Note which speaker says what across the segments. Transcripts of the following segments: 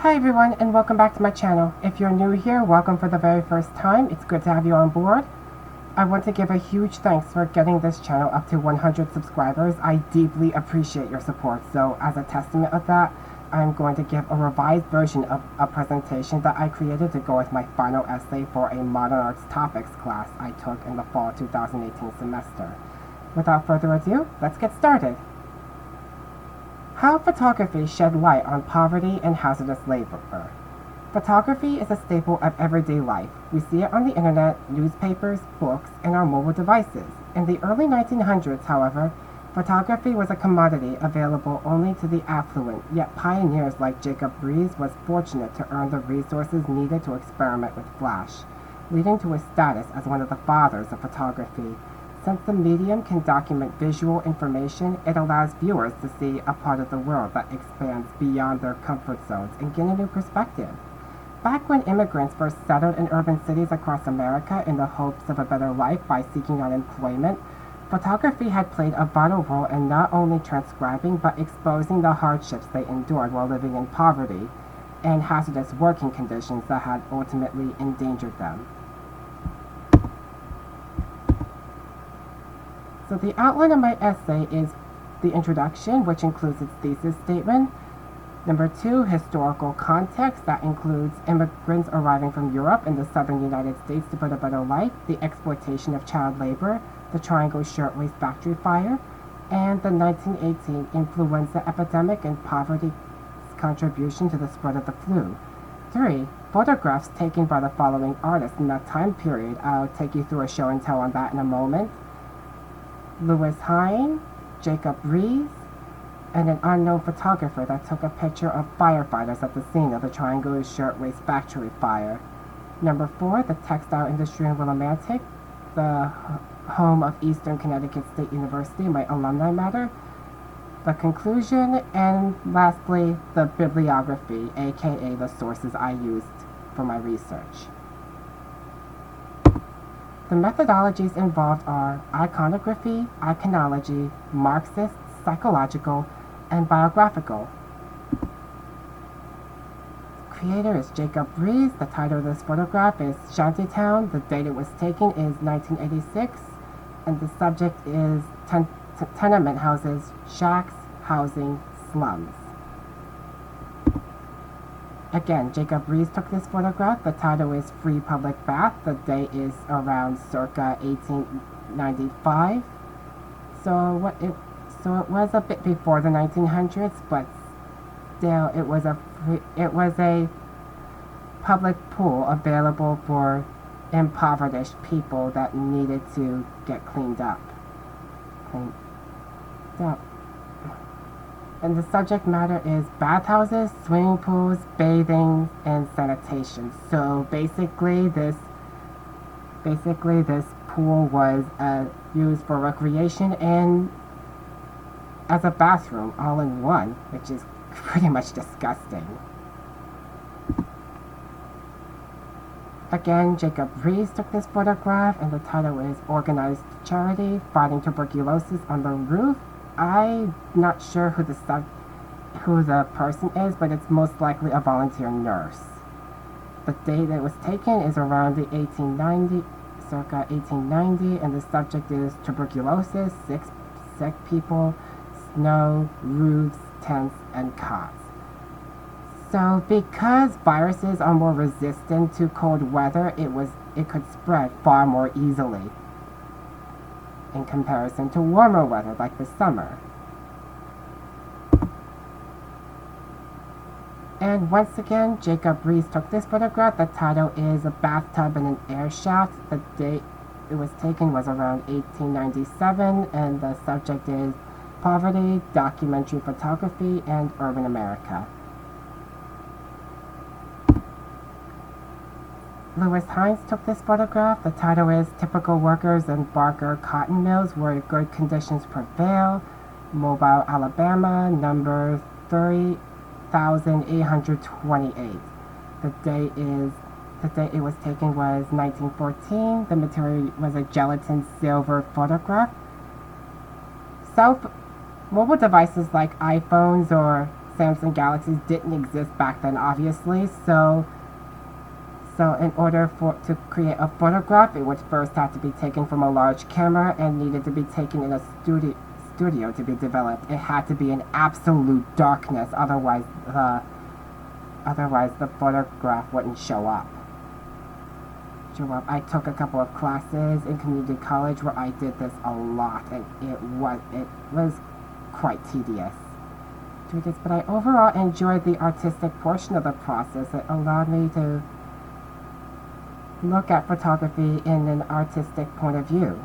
Speaker 1: Hi everyone, and welcome back to my channel. If you're new here, welcome for the very first time. It's good to have you on board. I want to give a huge thanks for getting this channel up to 100 subscribers. I deeply appreciate your support. So as a testament of that, I'm going to give a revised version of a presentation that I created to go with my final essay for a modern arts topics class I took in the fall 2018 semester. Without further ado, let's get started. How photography shed light on poverty and hazardous labor. Photography is a staple of everyday life. We see it on the internet, newspapers, books, and our mobile devices. In the early 1900s, however, photography was a commodity available only to the affluent, yet pioneers like Jacob Riis was fortunate to earn the resources needed to experiment with flash, leading to his status as one of the fathers of photography. Since the medium can document visual information, it allows viewers to see a part of the world that expands beyond their comfort zones and gain a new perspective. Back when immigrants first settled in urban cities across America in the hopes of a better life by seeking out employment, photography had played a vital role in not only transcribing but exposing the hardships they endured while living in poverty and hazardous working conditions that had ultimately endangered them. So the outline of my essay is the introduction, which includes its thesis statement. Number 2, historical context, that includes immigrants arriving from Europe in the southern United States to build a better life, the exploitation of child labor, the Triangle Shirtwaist Factory fire, and the 1918 influenza epidemic and poverty's contribution to the spread of the flu. 3, photographs taken by the following artists in that time period. I'll take you through a show and tell on that in a moment. Louis Hine, Jacob Riis, and an unknown photographer that took a picture of firefighters at the scene of the Triangle Shirtwaist Factory fire. Number 4, the textile industry in Willimantic, the home of Eastern Connecticut State University, my alumni matter. The conclusion, and lastly, the bibliography, aka the sources I used for my research. The methodologies involved are iconography, iconology, Marxist, psychological, and biographical. Creator is Jacob Riis. The title of this photograph is Shantytown. The date it was taken is 1986, and the subject is tenement houses, shacks, housing, slums. Again, Jacob Riis took this photograph. The title is Free Public Bath. The date is around circa 1895. So it was a bit before the 1900s, but still it was a public pool available for impoverished people that needed to get cleaned up. And the subject matter is bathhouses, swimming pools, bathing, and sanitation. So basically this pool was used for recreation and as a bathroom all in one, which is pretty much disgusting. Again, Jacob Riis took this photograph, and the title is Organized Charity Fighting Tuberculosis on the Roof. I'm not sure who the person is, but it's most likely a volunteer nurse. The date it was taken is around the circa 1890, and the subject is tuberculosis, sick people, snow, roofs, tents, and cots. So because viruses are more resistant to cold weather, it could spread far more easily in comparison to warmer weather like the summer. And once again, Jacob Riis took this photograph. The title is A Bathtub and an Air Shaft. The date it was taken was around 1897, and the subject is poverty, documentary photography, and urban America. Louis Hines took this photograph. The title is Typical Workers in Barker Cotton Mills Where Good Conditions Prevail, Mobile, Alabama, number 3828. The date it was taken was 1914. The material was a gelatin silver photograph. Mobile devices like iPhones or Samsung Galaxies didn't exist back then, obviously, so in order to create a photograph, it would first have to be taken from a large camera and needed to be taken in a studio to be developed. It had to be in absolute darkness, otherwise the photograph wouldn't show up. I took a couple of classes in community college where I did this a lot, and it was quite tedious. But I overall enjoyed the artistic portion of the process. It allowed me to look at photography in an artistic point of view.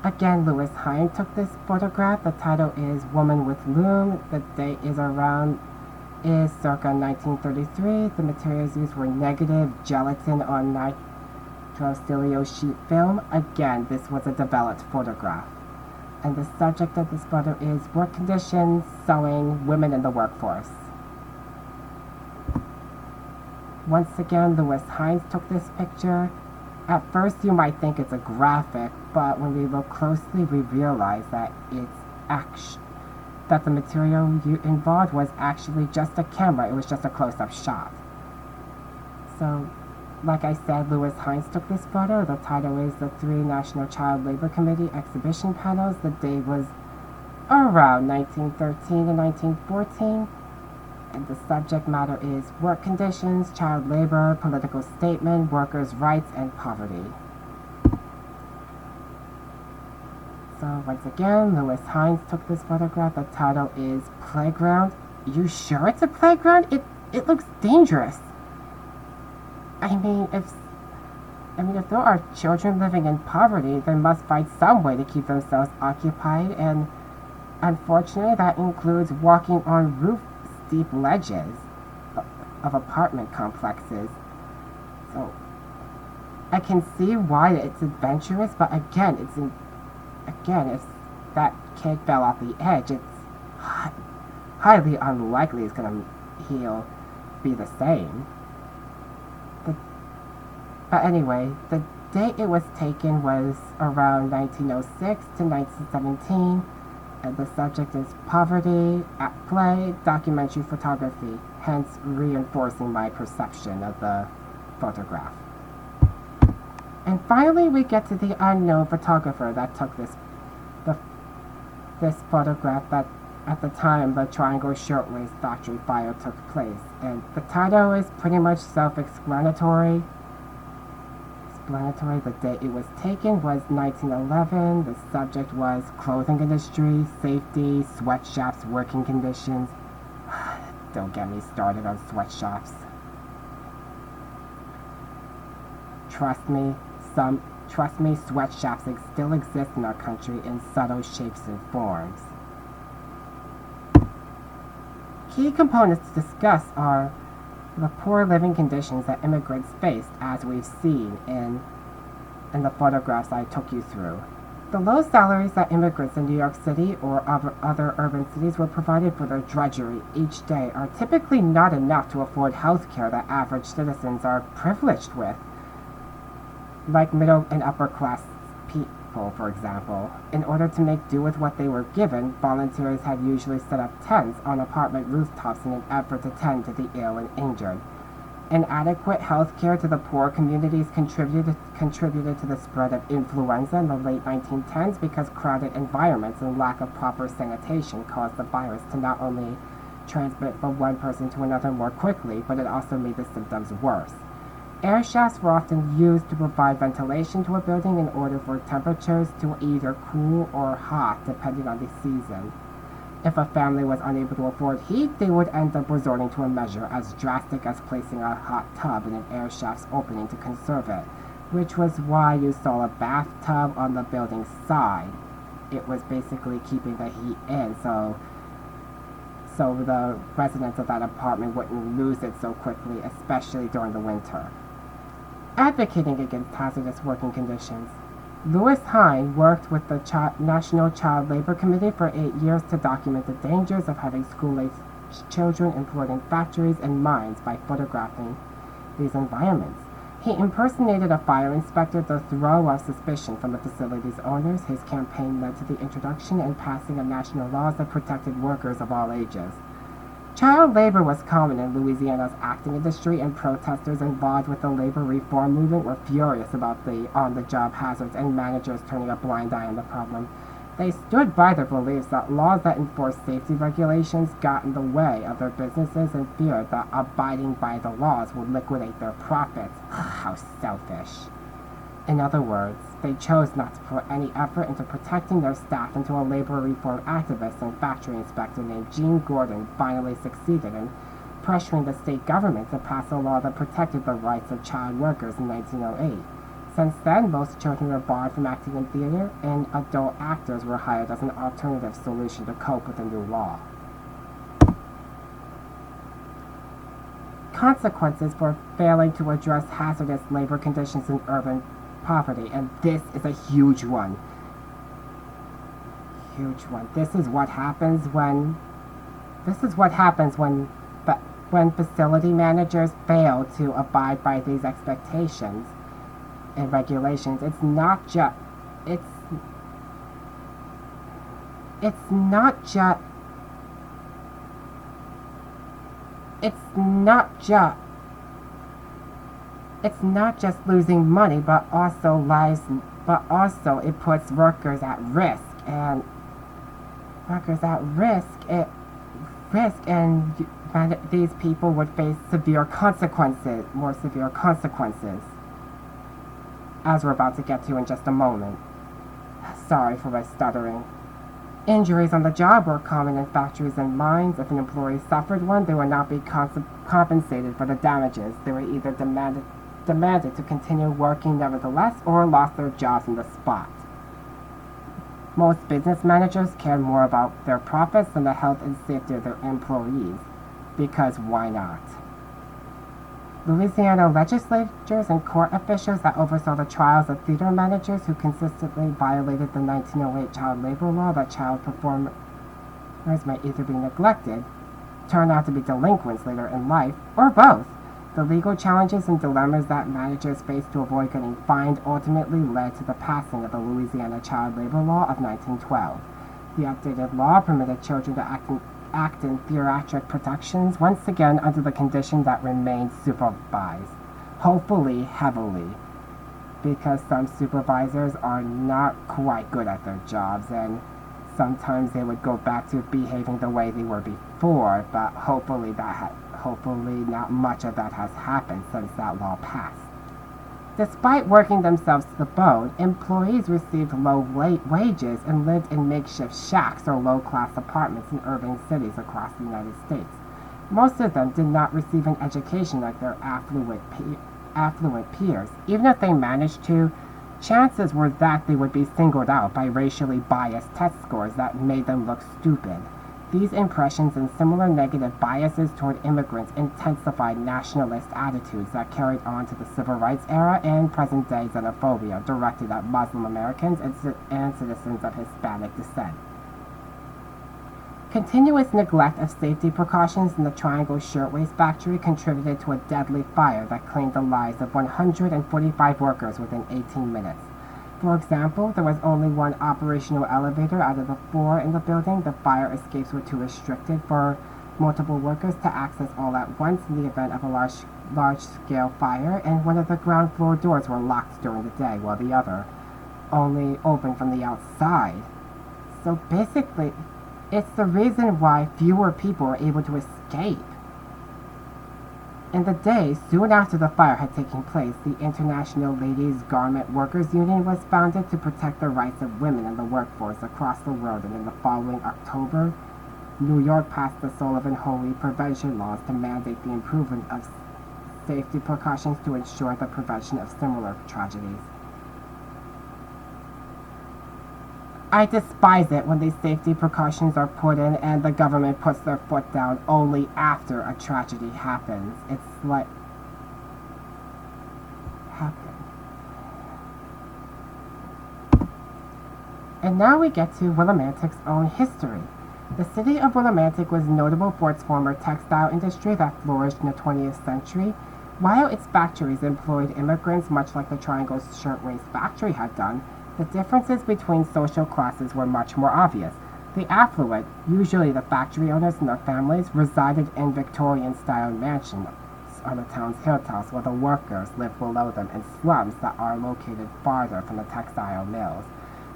Speaker 1: Again, Louis Hine took this photograph. The title is Woman with Loom. The date is circa 1933. The materials used were negative, gelatin on nitrocellulose sheet film. Again, this was a developed photograph. And the subject of this photo is work conditions, sewing, women in the workforce. Once again, Louis Hines took this picture. At first, you might think it's a graphic, but when we look closely, we realize that the material involved was actually just a camera. It was just a close-up shot. So, like I said, Louis Hines took this photo. The title is the 3 National Child Labor Committee Exhibition Panels. The date was around 1913 and 1914. And the subject matter is work conditions, child labor, political statement, workers' rights, and poverty. So once again, Louis Hines took this photograph. The title is Playground. You sure it's a playground? It looks dangerous. I mean, if there are children living in poverty, they must find some way to keep themselves occupied, and unfortunately that includes walking on steep ledges of apartment complexes. So I can see why it's adventurous, but again, if that kid fell off the edge, it's highly unlikely it's he'll be the same. But anyway, the date it was taken was around 1906 to 1917. And the subject is poverty at play, documentary photography, hence reinforcing my perception of the photograph. And finally, we get to the unknown photographer that took this photograph that at the time the Triangle Shirtwaist Factory fire took place. And the title is pretty much self-explanatory. The date it was taken was 1911. The subject was clothing industry, safety, sweatshops, working conditions. Don't get me started on sweatshops. Trust me, sweatshops still exist in our country in subtle shapes and forms. Key components to discuss are the poor living conditions that immigrants faced, as we've seen in the photographs I took you through. The low salaries that immigrants in New York City or other urban cities were provided for their drudgery each day are typically not enough to afford health care that average citizens are privileged with, like middle and upper class people, for example. In order to make do with what they were given, volunteers had usually set up tents on apartment rooftops in an effort to tend to the ill and injured. Inadequate health care to the poor communities contributed to the spread of influenza in the late 1910s because crowded environments and lack of proper sanitation caused the virus to not only transmit from one person to another more quickly, but it also made the symptoms worse. Air shafts were often used to provide ventilation to a building in order for temperatures to either cool or hot, depending on the season. If a family was unable to afford heat, they would end up resorting to a measure as drastic as placing a hot tub in an air shaft's opening to conserve it, which was why you saw a bathtub on the building's side. It was basically keeping the heat in, so the residents of that apartment wouldn't lose it so quickly, especially during the winter. Advocating against hazardous working conditions, Louis Hine worked with the National Child Labor Committee for 8 years to document the dangers of having school-aged children employed in factories and mines by photographing these environments. He impersonated a fire inspector to throw off suspicion from the facility's owners. His campaign led to the introduction and passing of national laws that protected workers of all ages. Child labor was common in Louisiana's acting industry, and protesters involved with the labor reform movement were furious about the on-the-job hazards and managers turning a blind eye on the problem. They stood by their beliefs that laws that enforced safety regulations got in the way of their businesses and feared that abiding by the laws would liquidate their profits. How selfish. In other words, they chose not to put any effort into protecting their staff until a labor reform activist and factory inspector named Gene Gordon finally succeeded in pressuring the state government to pass a law that protected the rights of child workers in 1908. Since then, most children were barred from acting in theater, and adult actors were hired as an alternative solution to cope with the new law. Consequences for failing to address hazardous labor conditions in urban poverty, and this is a huge one. Huge one. This is what happens when facility managers fail to abide by these expectations and regulations. It's not just losing money, but also it puts workers at risk, and these people would face more severe consequences, as we're about to get to in just a moment. Sorry for my stuttering. Injuries on the job were common in factories and mines. If an employee suffered one, they would not be compensated for the damages. They were either demanded to continue working nevertheless, or lost their jobs on the spot. Most business managers cared more about their profits than the health and safety of their employees, because why not? Louisiana legislators and court officials that oversaw the trials of theater managers who consistently violated the 1908 child labor law that child performers might either be neglected, turn out to be delinquents later in life, or both. The legal challenges and dilemmas that managers faced to avoid getting fined ultimately led to the passing of the Louisiana Child Labor Law of 1912. The updated law permitted children to act in theatric productions, once again under the condition that remained supervised, hopefully heavily, because some supervisors are not quite good at their jobs, and sometimes they would go back to behaving the way they were before, but hopefully not much of that has happened since that law passed. Despite working themselves to the bone, employees received low wages and lived in makeshift shacks or low-class apartments in urban cities across the United States. Most of them did not receive an education like their affluent peers. Even if they managed to, chances were that they would be singled out by racially biased test scores that made them look stupid. These impressions and similar negative biases toward immigrants intensified nationalist attitudes that carried on to the Civil Rights era and present-day xenophobia directed at Muslim Americans and citizens of Hispanic descent. Continuous neglect of safety precautions in the Triangle Shirtwaist Factory contributed to a deadly fire that claimed the lives of 145 workers within 18 minutes. For example, there was only one operational elevator out of the 4 in the building. The fire escapes were too restricted for multiple workers to access all at once in the event of a large-scale fire, and one of the ground floor doors were locked during the day, while the other only opened from the outside. So basically, it's the reason why fewer people were able to escape. In the day soon after the fire had taken place, the International Ladies Garment Workers Union was founded to protect the rights of women in the workforce across the world, and in the following October, New York passed the Sullivan-Holy prevention laws to mandate the improvement of safety precautions to ensure the prevention of similar tragedies. I despise it when these safety precautions are put in and the government puts their foot down only after a tragedy happens. It's like... And now we get to Willimantic's own history. The city of Willimantic was notable for its former textile industry that flourished in the 20th century. While its factories employed immigrants much like the Triangle's shirtwaist factory had done, the differences between social classes were much more obvious. The affluent, usually the factory owners and their families, resided in Victorian-style mansions on the town's hilltops, while the workers lived below them in slums that are located farther from the textile mills.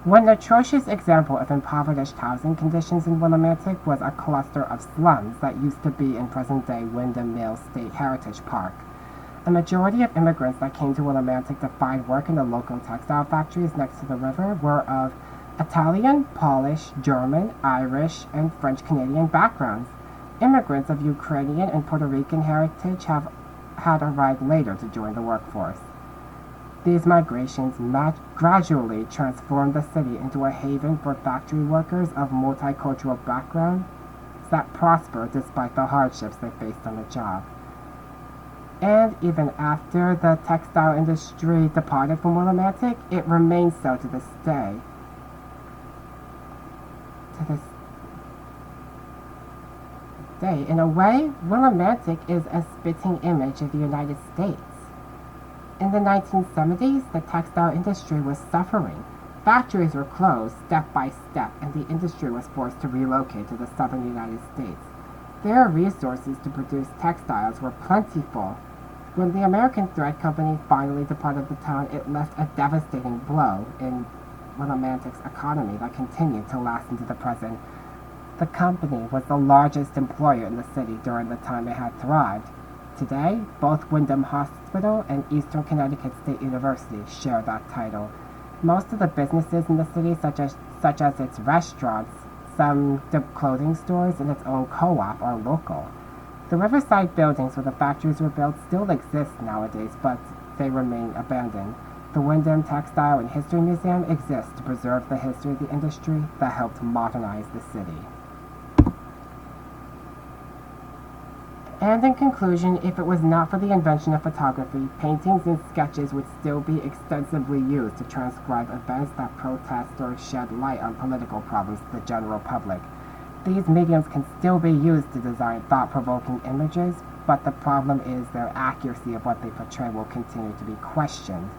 Speaker 1: One atrocious example of impoverished housing conditions in Willimantic was a cluster of slums that used to be in present-day Windham Mills State Heritage Park. A majority of immigrants that came to Willimantic to find work in the local textile factories next to the river were of Italian, Polish, German, Irish, and French-Canadian backgrounds. Immigrants of Ukrainian and Puerto Rican heritage had arrived later to join the workforce. These migrations gradually transformed the city into a haven for factory workers of multicultural backgrounds that prospered despite the hardships they faced on the job. And even after the textile industry departed from Willimantic, it remains so to this day. In a way, Willimantic is a spitting image of the United States. In the 1970s, the textile industry was suffering. Factories were closed step by step, and the industry was forced to relocate to the southern United States. Their resources to produce textiles were plentiful. When the American Thread Company finally departed the town, it left a devastating blow in Willimantic's economy that continued to last into the present. The company was the largest employer in the city during the time it had thrived. Today, both Windham Hospital and Eastern Connecticut State University share that title. Most of the businesses in the city, such as its restaurants, some clothing stores, and its own co-op, are local. The riverside buildings where the factories were built still exist nowadays, but they remain abandoned. The Windham Textile and History Museum exists to preserve the history of the industry that helped modernize the city. And in conclusion, if it was not for the invention of photography, paintings and sketches would still be extensively used to transcribe events that protest or shed light on political problems to the general public. These mediums can still be used to design thought-provoking images, but the problem is their accuracy of what they portray will continue to be questioned.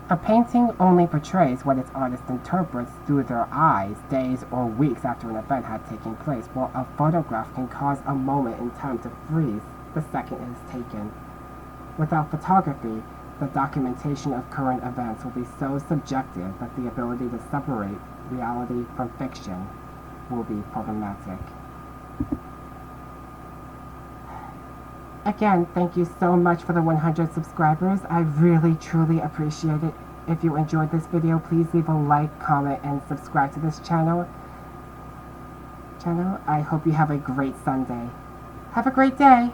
Speaker 1: A painting only portrays what its artist interprets through their eyes days or weeks after an event had taken place, while a photograph can cause a moment in time to freeze the second it is taken. Without photography, the documentation of current events will be so subjective that the ability to separate reality from fiction will be problematic. Again, thank you so much for the 100 subscribers. I really, truly appreciate it. If you enjoyed this video, please leave a like, comment, and subscribe to this channel. I hope you have a great Sunday. Have a great day.